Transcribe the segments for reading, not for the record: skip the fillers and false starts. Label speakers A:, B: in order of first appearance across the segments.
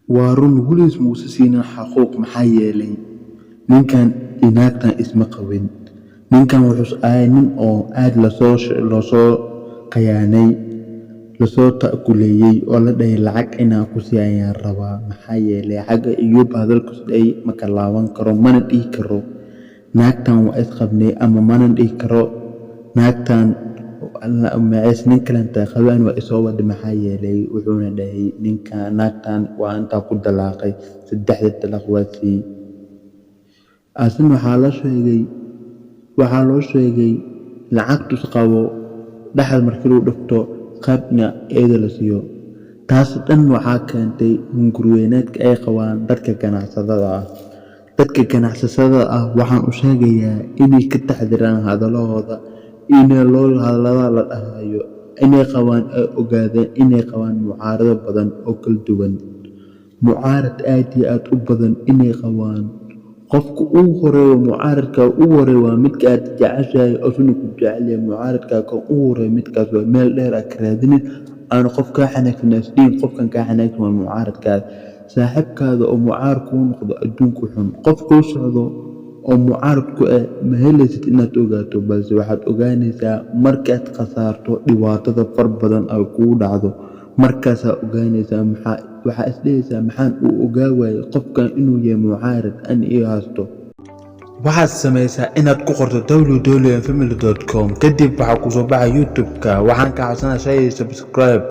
A: وارون وليس موسسين حقوق محايلي ninkan inaagtan isma qabin ninkan wuxuu ahay nin oo aad lasoo qayaanay lasoo ta'kuleeyay oo la dhahay lacag inaan ku sii ayaan rabaa maxaa yeelay xagga iyo hadalku siday ma ka laaban karo mana dhihi karo naagtan waa isqabnay ama mana dhihi karo naagtan macis nin kalenta qabaan waa isoo wada maxaa yeelay wuxuuna dhahay ninkan naagtan waa inta ku dalaaqay saddexda dalaq waa sii asin waxaa loo sheegay lacagtu qabo dhaxal markii uu dhigto qaabna eeda la siiyo taas dhan waxaa keentay hungurweynaadka ay qabaan dadka ganacsatada ah waxaan u sheegayaa inay ka taxdiraan hadalahooda inay loo hadalada la dhahayo inay qabaan ay ogaadeen inay qabaan mucaarado badan oo kala duwan mucaarad aad iyo aad u badan inay qabaan qofku uu horeeyo mucaaradka uu horeeyo waa midka aad jeceshahay oo sunu ku jecel mucaaradka ka uu horeeyo midkaas waa meel dheer ah ka raadinin aan qofka xanaaqnasdiin qofkan ka xanaaqsan waa mucaaradka saaxiibkaada oo mucaarad ku noqdo adduunku xun qofku socdo oo mucaarad ku ah ma helaysid inaad ogaato balse waxaad ogaanaysaa markaad khasaarto dhibaatada far badan ay kugu dhacdo markaas ogaanaysaa waxaa isdhaysaa maxaan u ogaaway qofkan inuu yahay mucaarad an iyo haasto waxaad samaysaa inaad ku qorto www.family.com kadib waxaa ku soo baxa YouTube-ka waxaan ka codsanayaa subscribe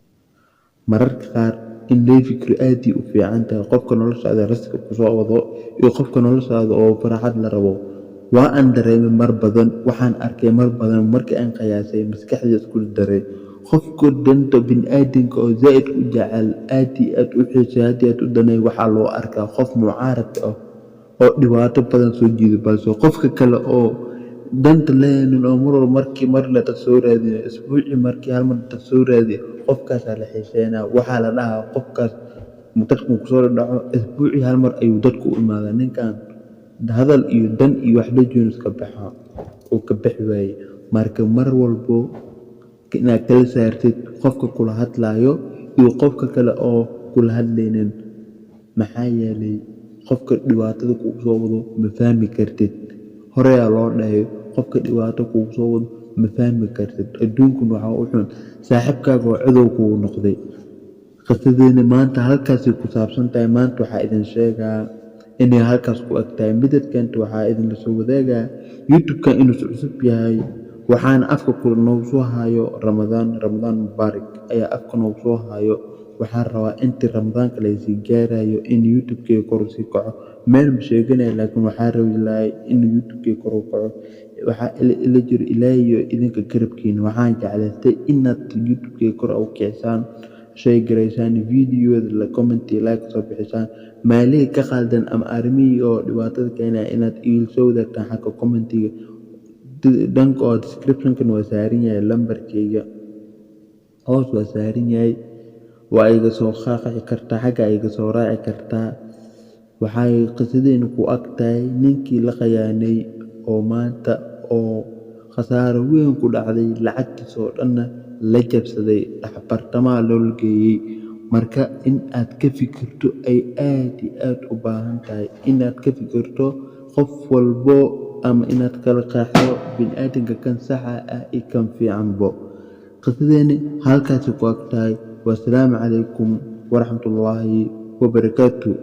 A: mararka qaar in la fikiro aad u fiican tahay qofka noloshaada raska ku soo wado iyo qofka noloshaada oo farxad la rabo waa aan dareemay mar badan waxaan arkay mar badan markii aan qiyaasay maskaxda isku daray qofka danta bini'aadamka oo zaid u jecel aad u xiisaad aad u danay waxa loo arkaa qof mucaarad ah oo dhibaato badan soo jiido balse qofka kale oo danta leeyahay oo mar la soo raadiyo isbuuci markii hal mar la soo raadiyo qofkaas la xiiseynaa waxa la dhahaa qofkaas mudadku ku soo dhaco isbuuci hal mar ayuu dadku u imaadaa ninkan hadal iyo dan iyo wax la joonis ka baxa oo ka bixi waayay marka mar walbo inaad kala saartid qofka kula hadlaayo iyo qofka kale oo kula hadlaynin maxaa yeelay qofka dhibaatada kugu soo wado ma fahmi kartid hore loo dhahay qofka dhibaato kugu soo wado ma fahmi kartid adduunku waxa uu xun saaxiibkaaga oo cadow kugu noqday qasadeena maanta halkaas ku saabsan tahay maanta waxa idin sheegaa inay halkaas ku agtahay midadkanta waxa idin la soo wadaagaa YouTube-ka inuu cusub yahay waxaan afka ku noogu soo hayo Ramadaan Mubaarak ayaa afka noogu soo hayo waxaan rabaa intii Ramadaanka la sii gaarayo in YouTube-ka kor u sii kaco meel ma sheeganay laakiin waxaan rabaa in YouTube-ka kor u kaco waxa ila jiro ilaahiyo idinka garabkiina waxaan jeclaystay inaad YouTube-ka kor u kicisaan shay gareysaan videoda la comment like soo bixisaan maalihi ka qaldan ama armiyi oo dhibaatada keenaya inaad ii soo wadaagtaan xagga commentiga dhanka oo description-kan waa saaran yahay lambarkayga hoos waa saaran yahay waa iga soo qaaqi kartaa xagga iga soo raaci kartaa waxay qisadeena ku agtahay ninkii la qayaanay oo maanta oo khasaaro weyn ku dhacday lacagtiisa oo dhan la jabsaday dhaxbartamaha loo geeyay marka in aad ka fikirto ay aad u baahan tahay inaad ka fikirto qof walbo ama inaad kala qaaxdo bini'aadamka kan saxa ah iyo kan fiicanbo qisadeena halkaas ku agtahay wassalaamu calaykum waraxmatullaahi wabarakaatuh